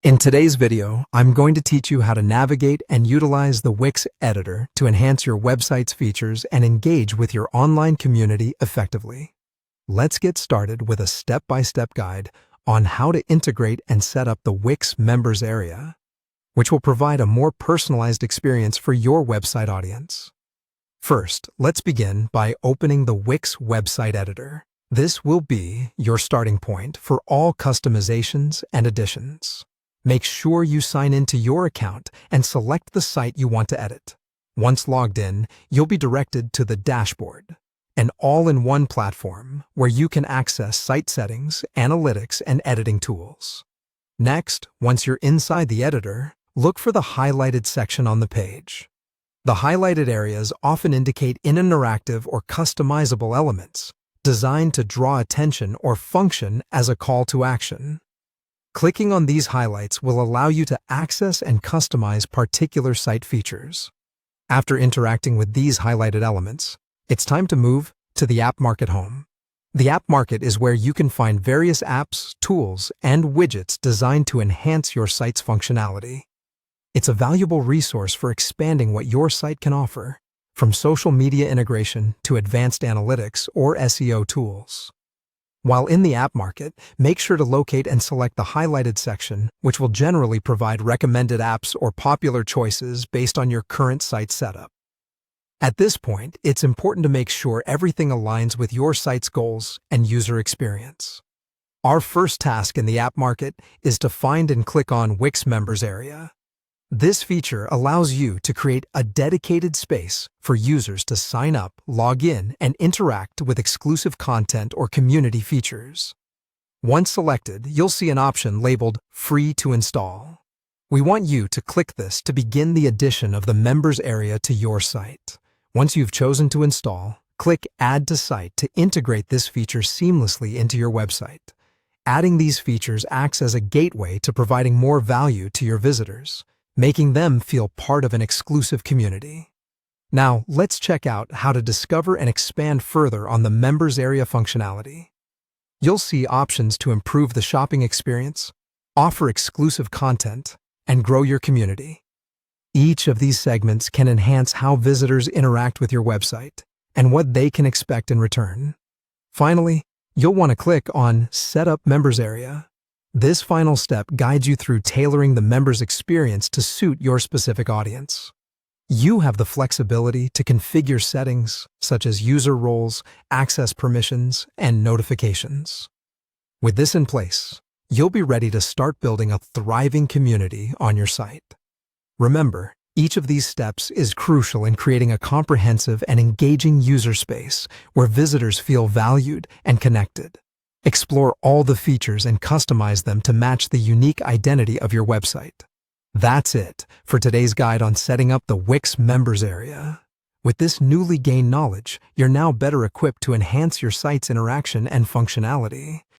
In today's video, I'm going to teach you how to navigate and utilize the Wix editor to enhance your website's features and engage with your online community effectively. Let's get started with a step-by-step guide on how to integrate and set up the Wix members area, which will provide a more personalized experience for your website audience. First, let's begin by opening the Wix website editor. This will be your starting point for all customizations and additions. Make sure you sign into your account and select the site you want to edit. Once logged in, you'll be directed to the dashboard, an all-in-one platform where you can access site settings, analytics, and editing tools. Next, once you're inside the editor, look for the highlighted section on the page. The highlighted areas often indicate interactive or customizable elements designed to draw attention or function as a call to action. Clicking on these highlights will allow you to access and customize particular site features. After interacting with these highlighted elements, it's time to move to the App Market home. The App Market is where you can find various apps, tools, and widgets designed to enhance your site's functionality. It's a valuable resource for expanding what your site can offer, from social media integration to advanced analytics or SEO tools. While in the App Market, make sure to locate and select the highlighted section, which will generally provide recommended apps or popular choices based on your current site setup. At this point, it's important to make sure everything aligns with your site's goals and user experience. Our first task in the App Market is to find and click on Wix Members area. This feature allows you to create a dedicated space for users to sign up, log in, and interact with exclusive content or community features. Once selected, you'll see an option labeled Free to Install. We want you to click this to begin the addition of the members area to your site. Once you've chosen to install, click Add to Site to integrate this feature seamlessly into your website. Adding these features acts as a gateway to providing more value to your visitors, making them feel part of an exclusive community. Now, let's check out how to discover and expand further on the members area functionality. You'll see options to improve the shopping experience, offer exclusive content, and grow your community. Each of these segments can enhance how visitors interact with your website and what they can expect in return. Finally, you'll want to click on Set Up Members Area. This final step guides you through tailoring the members' experience to suit your specific audience. You have the flexibility to configure settings such as user roles, access permissions, and notifications. With this in place, you'll be ready to start building a thriving community on your site. Remember, each of these steps is crucial in creating a comprehensive and engaging user space where visitors feel valued and connected. Explore all the features and customize them to match the unique identity of your website. That's it for today's guide on setting up the Wix members area. With this newly gained knowledge, you're now better equipped to enhance your site's interaction and functionality.